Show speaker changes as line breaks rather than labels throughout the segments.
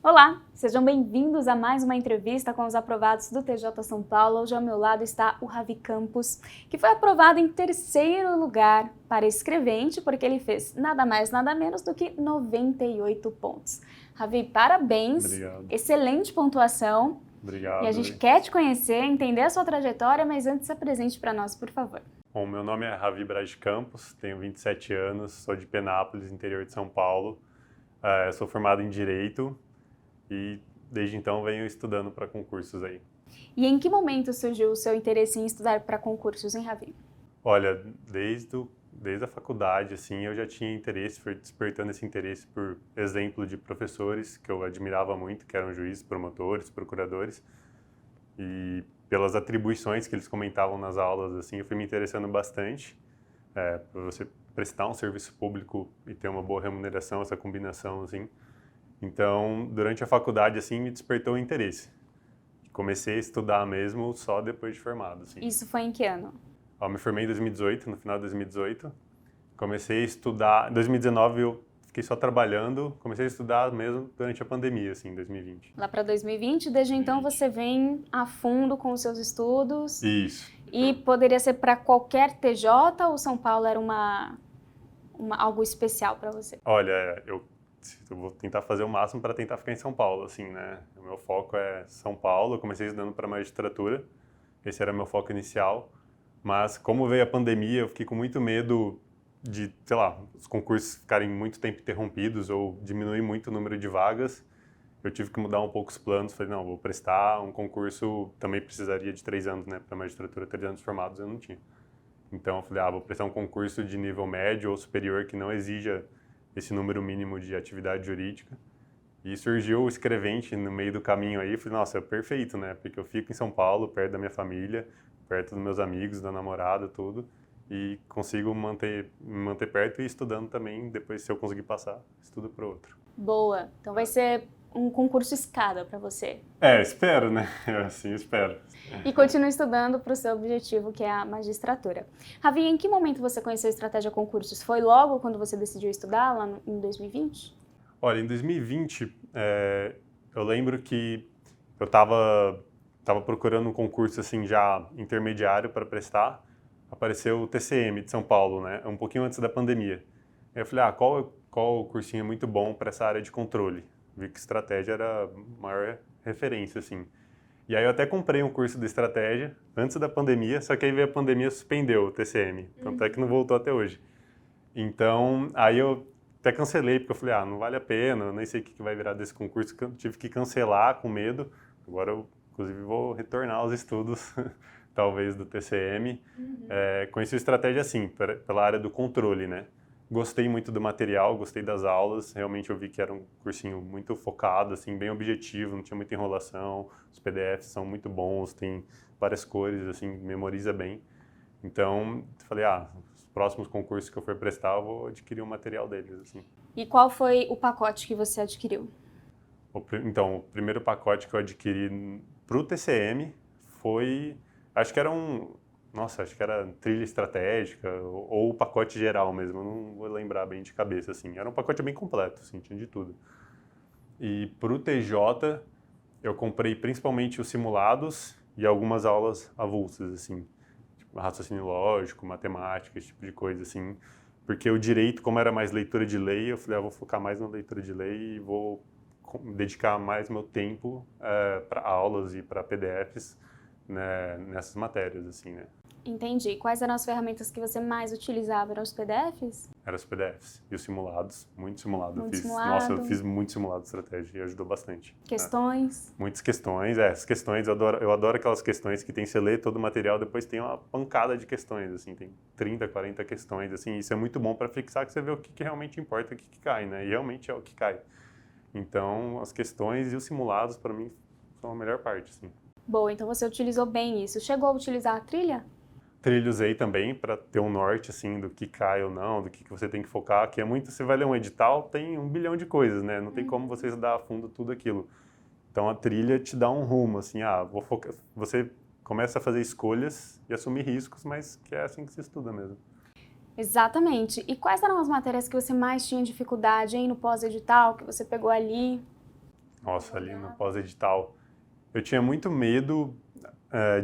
Olá, sejam bem-vindos a mais uma entrevista com os aprovados do TJ São Paulo. Hoje ao meu lado está o Ravi Campos, que foi aprovado em terceiro lugar para escrevente, porque ele fez nada mais, nada menos do que 98 pontos. Ravi, parabéns,
Obrigado.
Excelente pontuação.
Obrigado.
E a gente quer te conhecer, entender a sua trajetória, mas antes se apresente para nós, por favor.
Bom, meu nome é Ravi Braz Campos, tenho 27 anos, sou de Penápolis, interior de São Paulo. Sou formado em Direito e desde então venho estudando para concursos aí.
E em que momento surgiu o seu interesse em estudar para concursos, hein, Ravi?
Olha, desde a faculdade, assim, eu já tinha interesse, fui despertando esse interesse por exemplo de professores que eu admirava muito, que eram juízes, promotores, procuradores, e pelas atribuições que eles comentavam nas aulas, assim, eu fui me interessando bastante. Para você prestar um serviço público e ter uma boa remuneração, essa combinação, assim. Então, durante a faculdade, assim, me despertou o interesse. Comecei a estudar mesmo só depois de formado, assim.
Isso foi em que ano?
Eu me formei em 2018, no final de 2018. Comecei a estudar... Em 2019 eu fiquei só trabalhando. Comecei a estudar mesmo durante a pandemia, assim, em 2020.
Lá para 2020, desde então você vem a fundo com os seus estudos.
Isso.
E poderia ser para qualquer TJ ou São Paulo era algo especial para você?
Olha, eu vou tentar fazer o máximo para tentar ficar em São Paulo, assim, né? O meu foco é São Paulo. Eu comecei estudando para magistratura. Esse era meu foco inicial. Mas como veio a pandemia, eu fiquei com muito medo de, sei lá, os concursos ficarem muito tempo interrompidos ou diminuir muito o número de vagas. Eu tive que mudar um pouco os planos. Falei, não, vou prestar um concurso, também precisaria de 3 anos, né? Para magistratura, 3 anos formados eu não tinha. Então eu falei, vou prestar um concurso de nível médio ou superior que não exija esse número mínimo de atividade jurídica. E surgiu o escrevente no meio do caminho aí. Falei, nossa, é perfeito, né? Porque eu fico em São Paulo, perto da minha família, perto dos meus amigos, da namorada, tudo. E consigo me manter perto e estudando também. Depois, se eu conseguir passar, estudo para outro.
Boa. Então vai ser um concurso escada para você.
Espero, né? Assim, espero.
E continue estudando para o seu objetivo, que é a magistratura. Ravi, em que momento você conheceu a estratégia concursos? Foi logo quando você decidiu estudar, lá em 2020?
Olha, em 2020, eu lembro que eu estava procurando um concurso assim já intermediário para prestar. Apareceu o TCM de São Paulo, né? Um pouquinho antes da pandemia. Aí eu falei, qual cursinho é muito bom para essa área de controle? Vi que estratégia era a maior referência, assim. E aí eu até comprei um curso de estratégia antes da pandemia, só que aí veio a pandemia e suspendeu o TCM. Tanto é que não voltou até hoje. Então, aí eu até cancelei, porque eu falei, não vale a pena, eu nem sei o que vai virar desse concurso, que eu tive que cancelar com medo. Agora eu, inclusive, vou retornar aos estudos, talvez, do TCM. Conheci a estratégia, assim, pela área do controle, né? Gostei muito do material, gostei das aulas, realmente eu vi que era um cursinho muito focado, assim, bem objetivo, não tinha muita enrolação, os PDFs são muito bons, tem várias cores, assim, memoriza bem. Então, falei, os próximos concursos que eu for prestar, eu vou adquirir o material deles, assim.
E qual foi o pacote que você adquiriu?
Então, o primeiro pacote que eu adquiri para o TCM foi, acho que era trilha estratégica ou o pacote geral mesmo, eu não vou lembrar bem de cabeça, assim. Era um pacote bem completo, assim, tinha de tudo. E para o TJ, eu comprei principalmente os simulados e algumas aulas avulsas, assim. Tipo, raciocínio lógico, matemática, esse tipo de coisa, assim. Porque o direito, como era mais leitura de lei, eu falei, vou focar mais na leitura de lei e vou dedicar mais meu tempo para aulas e para PDFs, né, nessas matérias, assim, né?
Entendi. Quais eram as ferramentas que você mais utilizava? Eram os PDFs?
Eram os PDFs e os simulados, muito simulado.
Simulado.
Eu fiz muito simulado de estratégia e ajudou bastante.
Questões?
Muitas questões, as questões, eu adoro aquelas questões que tem, você lê todo o material, depois tem uma pancada de questões, assim, tem 30, 40 questões, assim, isso é muito bom para fixar, que você vê o que realmente importa, o que cai, né, e realmente é o que cai. Então, as questões e os simulados, para mim, são a melhor parte, assim.
Boa, então você utilizou bem isso. Chegou a utilizar a trilha?
Trilha usei também para ter um norte, assim, do que cai ou não, do que você tem que focar, que é muito, você vai ler um edital, tem 1 bilhão de coisas, né, não tem como você estudar a fundo tudo aquilo. Então, a trilha te dá um rumo, assim, vou focar, você começa a fazer escolhas e assumir riscos, mas que é assim que se estuda mesmo.
Exatamente. E quais eram as matérias que você mais tinha dificuldade, hein, no pós-edital, que você pegou ali?
Nossa, ali no pós-edital. Eu tinha muito medo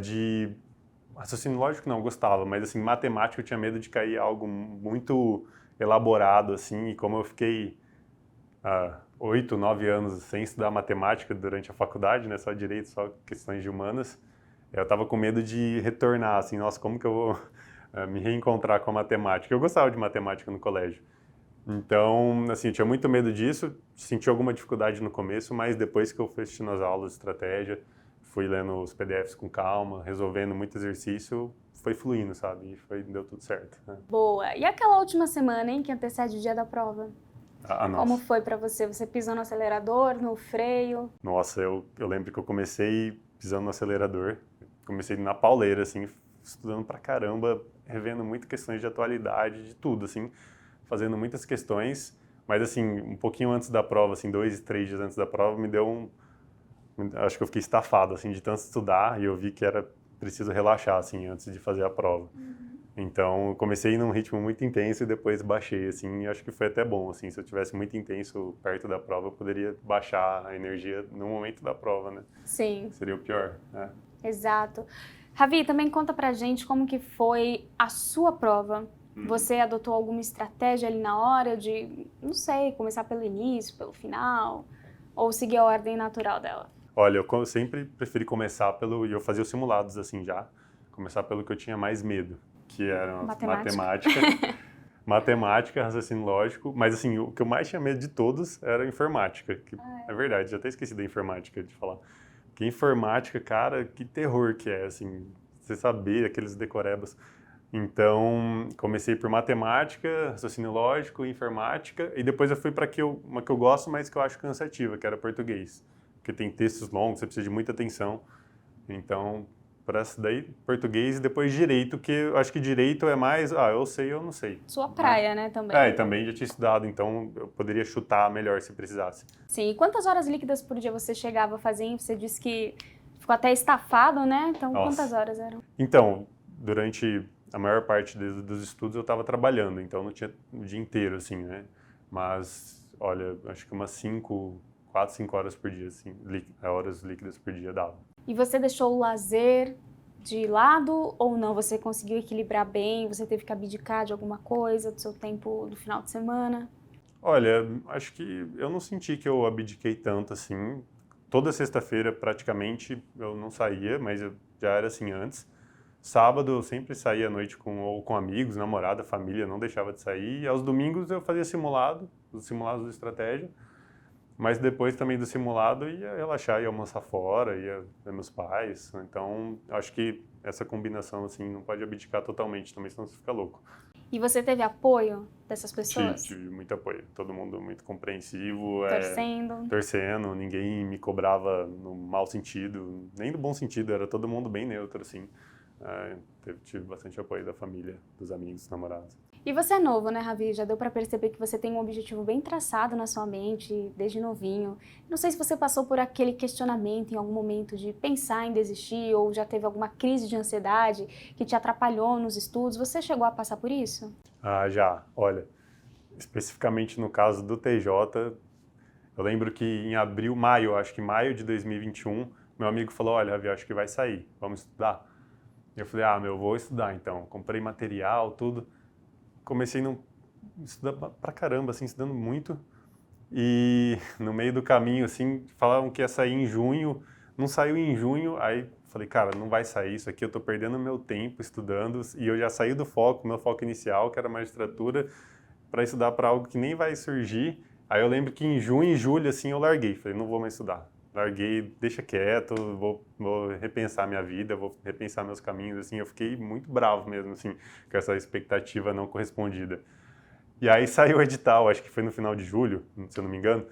de... Raciocínio lógico não, eu gostava, mas assim, matemática eu tinha medo de cair algo muito elaborado, assim, e como eu fiquei 8, 9 anos sem estudar matemática durante a faculdade, né, só direito, só questões de humanas, eu estava com medo de retornar, assim, nossa, como que eu vou me reencontrar com a matemática? Eu gostava de matemática no colégio. Então, assim, eu tinha muito medo disso, senti alguma dificuldade no começo, mas depois que eu fui assistindo as aulas de estratégia, fui lendo os PDFs com calma, resolvendo muito exercício, foi fluindo, sabe? E deu tudo certo, né?
Boa. E aquela última semana, hein, que antecede o dia da prova? Como
Nossa.
foi para você? Você pisou no acelerador, no freio?
Nossa, eu lembro que eu comecei pisando no acelerador, comecei na pauleira, assim, estudando pra caramba, revendo muitas questões de atualidade, de tudo, assim, fazendo muitas questões, mas assim, um pouquinho antes da prova, assim, 2, 3 dias antes da prova, me deu acho que eu fiquei estafado, assim, de tanto estudar, e eu vi que era preciso relaxar, assim, antes de fazer a prova. Então, eu comecei num ritmo muito intenso e depois baixei, assim, e acho que foi até bom, assim, se eu tivesse muito intenso perto da prova, eu poderia baixar a energia no momento da prova, né?
Sim.
Seria o pior, né?
Exato. Ravi, também conta pra gente como que foi a sua prova. Você adotou alguma estratégia ali na hora de, não sei, começar pelo início, pelo final, ou seguir a ordem natural dela?
Olha, eu sempre preferi começar e eu fazia os simulados, assim, já, começar pelo que eu tinha mais medo, que era matemática. Matemática, raciocínio lógico, mas assim, o que eu mais tinha medo de todos era a informática, que é verdade, já até esqueci da informática de falar. Porque informática, cara, que terror que é, assim, você saber aqueles decorebas. Então, comecei por matemática, raciocínio lógico, informática, e depois eu fui para uma que eu gosto, mas que eu acho cansativa, que era português. Porque tem textos longos, você precisa de muita atenção. Então, para essa daí, português e depois direito, que eu acho que direito é mais, eu sei ou não sei.
Sua praia, né, também.
E também já tinha estudado, então eu poderia chutar melhor se precisasse.
Sim, e quantas horas líquidas por dia você chegava a fazer? Você disse que ficou até estafado, né? Então,
Nossa.
quantas horas eram?
Então, durante a maior parte dos estudos eu estava trabalhando, então não tinha o dia inteiro, assim, né? Mas, olha, acho que umas 4, 5 horas por dia, assim, horas líquidas por dia dava.
E você deixou o lazer de lado ou não? Você conseguiu equilibrar bem? Você teve que abdicar de alguma coisa do seu tempo do final de semana?
Olha, acho que eu não senti que eu abdiquei tanto, assim. Toda sexta-feira, praticamente, eu não saía, mas eu já era assim antes. Sábado eu sempre saía à noite ou com amigos, namorada, família, não deixava de sair. E aos domingos eu fazia os simulados de estratégia. Mas depois também do simulado ia relaxar, ia almoçar fora, ia ver meus pais. Então, acho que essa combinação, assim, não pode abdicar totalmente também, senão você fica louco.
E você teve apoio dessas pessoas?
Tive muito apoio, todo mundo muito compreensivo. Torcendo, ninguém me cobrava no mau sentido, nem no bom sentido, era todo mundo bem neutro, assim. Tive bastante apoio da família, dos amigos, dos namorados.
E você é novo, né, Ravi? Já deu pra perceber que você tem um objetivo bem traçado na sua mente, desde novinho. Não sei se você passou por aquele questionamento em algum momento de pensar em desistir ou já teve alguma crise de ansiedade que te atrapalhou nos estudos. Você chegou a passar por isso?
Já. Olha, especificamente no caso do TJ, eu lembro que em acho que maio de 2021, meu amigo falou, olha, Ravi, acho que vai sair, vamos estudar? Eu falei, vou estudar então. Comprei material, tudo. Comecei a estudar pra caramba, assim, estudando muito. E no meio do caminho, assim, falavam que ia sair em junho. Não saiu em junho, aí falei, cara, não vai sair isso aqui, eu tô perdendo meu tempo estudando. E eu já saí do meu foco inicial, que era magistratura, para estudar para algo que nem vai surgir. Aí eu lembro que em junho e julho, assim, eu larguei. Falei, não vou mais estudar. Larguei, deixa quieto, vou repensar minha vida, vou repensar meus caminhos, assim. Eu fiquei muito bravo mesmo, assim, com essa expectativa não correspondida. E aí saiu o edital, acho que foi no final de julho, se eu não me engano.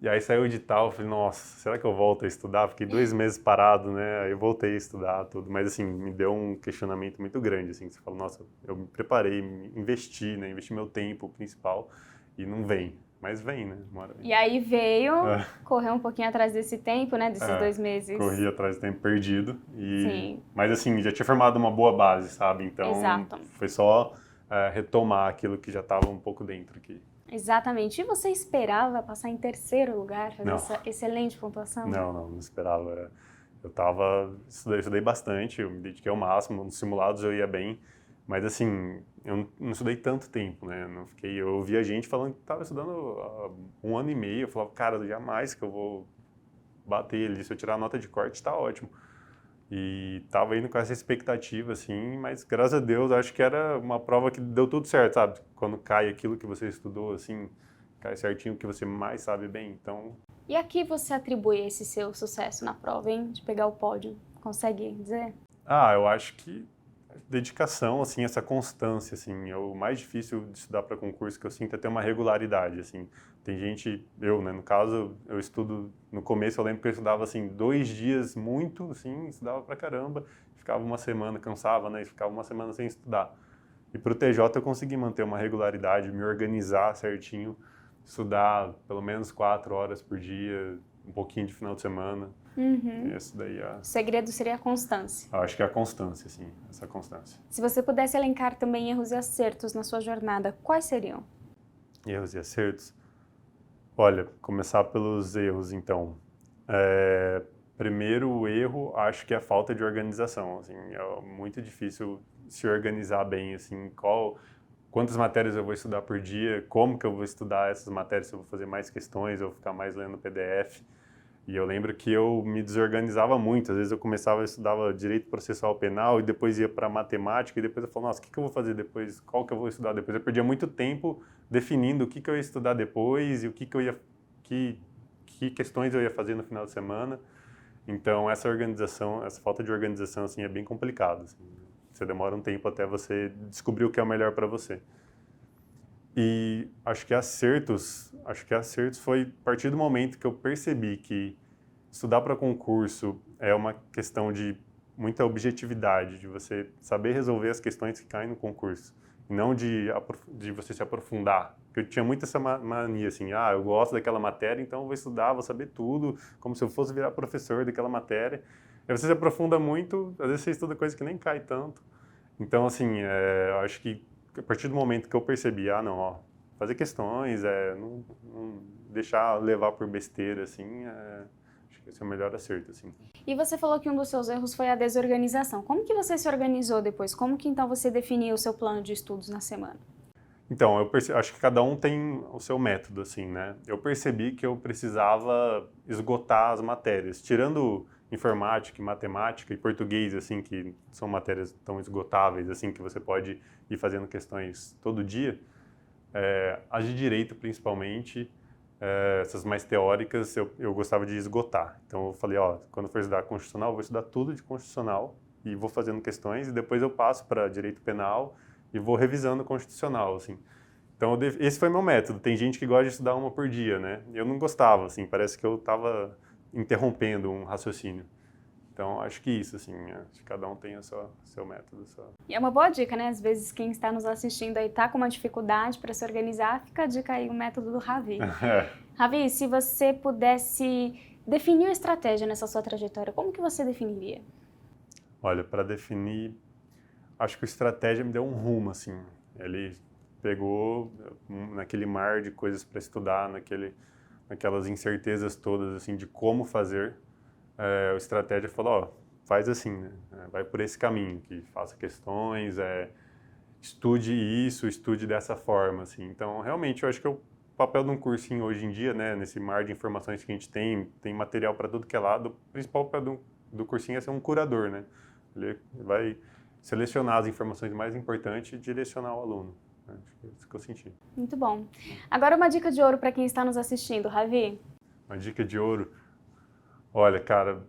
E aí saiu o edital, eu falei, nossa, será que eu volto a estudar? Fiquei 2 meses parado, né? Aí eu voltei a estudar tudo. Mas, assim, me deu um questionamento muito grande, assim. Você fala, nossa, eu me preparei, investi, né? Investi meu tempo principal e não vem. Mas vem, né? Uma hora vem.
E aí veio, correu um pouquinho atrás desse tempo, né? Desses 2 meses.
Corri atrás do tempo perdido.
Sim.
Mas, assim, já tinha formado uma boa base, sabe? Então,
Exato.
foi só retomar aquilo que já estava um pouco dentro aqui.
Exatamente. E você esperava passar em terceiro lugar, fazer
Não.
essa excelente pontuação?
Não esperava. Estudei bastante, eu me dediquei ao máximo, nos simulados eu ia bem, mas assim, eu não estudei tanto tempo, né? Eu ouvia gente falando que estava estudando há 1 ano e meio, eu falava, cara, jamais que eu vou bater ele, se eu tirar a nota de corte, tá ótimo. E tava indo com essa expectativa, assim, mas graças a Deus, acho que era uma prova que deu tudo certo, sabe? Quando cai aquilo que você estudou, assim, cai certinho o que você mais sabe bem, então...
E a que você atribui esse seu sucesso na prova, hein? De pegar o pódio? Consegue dizer?
Eu acho que dedicação, assim, essa constância, assim, é o mais difícil de estudar para concurso que eu sinto é ter uma regularidade, assim. Tem gente, né, no caso, eu estudo, no começo eu lembro que eu estudava, assim, 2 dias muito, assim, estudava pra caramba, ficava uma semana, cansava, né, e ficava uma semana sem estudar. E pro TJ eu consegui manter uma regularidade, me organizar certinho, estudar pelo menos 4 horas por dia, um pouquinho de final de semana. Isso daí
O segredo seria a constância.
acho que é a constância, assim, essa constância.
Se você pudesse elencar também erros e acertos na sua jornada, quais seriam?
Erros e acertos? Olha, começar pelos erros, então. Primeiro erro, acho que é a falta de organização. Assim, é muito difícil se organizar bem, assim, quantas matérias eu vou estudar por dia, como que eu vou estudar essas matérias, se eu vou fazer mais questões, eu vou ficar mais lendo PDF. E eu lembro que eu me desorganizava muito. Às vezes eu estudava direito processual penal e depois ia para matemática e depois eu falava, nossa, o que eu vou fazer depois? Qual que eu vou estudar depois? Eu perdia muito tempo definindo o que eu ia estudar depois e que questões eu ia fazer no final de semana. Então essa falta de organização assim é bem complicado. Assim. Você demora um tempo até você descobrir o que é o melhor para você. E acho que acertos foi a partir do momento que eu percebi que estudar para concurso é uma questão de muita objetividade, de você saber resolver as questões que caem no concurso, e não de você se aprofundar. Porque eu tinha muito essa mania, assim, eu gosto daquela matéria, então eu vou estudar, vou saber tudo, como se eu fosse virar professor daquela matéria. Aí você se aprofunda muito, às vezes você estuda coisa que nem cai tanto. Então, assim, eu acho que a partir do momento que eu percebi, fazer questões, não deixar levar por besteira, assim, acho que esse é o melhor acerto, assim.
E você falou que um dos seus erros foi a desorganização. Como que você se organizou depois? Como que então você definiu o seu plano de estudos na semana?
Então, acho que cada um tem o seu método, assim, né? Eu percebi que eu precisava esgotar as matérias, tirando informática, matemática e português, assim, que são matérias tão esgotáveis, assim, que você pode ir fazendo questões todo dia. As de direito, principalmente, essas mais teóricas, eu gostava de esgotar. Então, eu falei, quando eu for estudar constitucional, eu vou estudar tudo de constitucional e vou fazendo questões e depois eu passo para direito penal e vou revisando o constitucional, assim. Então, esse foi meu método. Tem gente que gosta de estudar uma por dia, né? Eu não gostava, assim, parece que eu estava interrompendo um raciocínio. Então, acho que isso, assim, acho que cada um tem o seu método.
E é uma boa dica, né? Às vezes quem está nos assistindo aí tá com uma dificuldade para se organizar, fica a dica aí, o método do Ravi. Ravi, se você pudesse definir uma estratégia nessa sua trajetória, como que você definiria?
Olha, para definir, acho que a estratégia me deu um rumo, assim. Ele pegou naquele mar de coisas para estudar, naquelas incertezas todas, assim, de como fazer. A estratégia falou, faz assim, né? Vai por esse caminho, que faça questões, estude isso, estude dessa forma, assim. Então, realmente, eu acho que o papel de um cursinho hoje em dia, né, nesse mar de informações que a gente tem material para tudo que é lado, o principal papel do cursinho é ser um curador, né? Ele vai selecionar as informações mais importantes e direcionar o aluno. Acho que é isso que eu senti.
Muito bom. Agora uma dica de ouro para quem está nos assistindo, Ravi.
Uma dica de ouro. Olha, cara,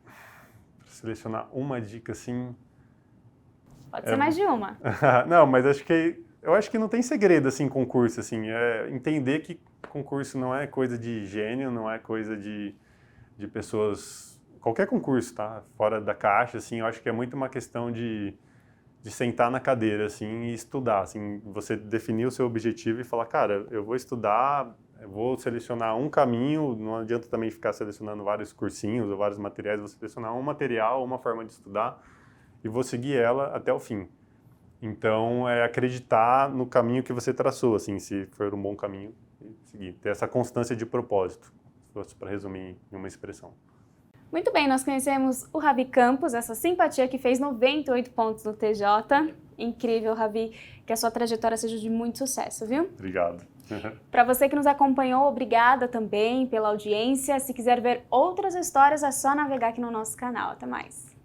para selecionar uma dica assim...
Pode ser mais de uma.
Não, mas eu acho que não tem segredo, assim, concurso, assim, entender que concurso não é coisa de gênio, não é coisa de pessoas, qualquer concurso, tá? Fora da caixa, assim, eu acho que é muito uma questão de sentar na cadeira, assim, e estudar, assim, você definir o seu objetivo e falar, cara, eu vou estudar, eu vou selecionar um caminho, não adianta também ficar selecionando vários cursinhos ou vários materiais, vou selecionar um material, uma forma de estudar e vou seguir ela até o fim. Então, é acreditar no caminho que você traçou, assim, se for um bom caminho, seguir. Ter essa constância de propósito, se fosse para resumir em uma expressão.
Muito bem, nós conhecemos o Ravi Campos, essa simpatia que fez 98 pontos no TJ. Incrível, Ravi, que a sua trajetória seja de muito sucesso, viu?
Obrigado.
Para você que nos acompanhou, obrigada também pela audiência. Se quiser ver outras histórias, é só navegar aqui no nosso canal. Até mais!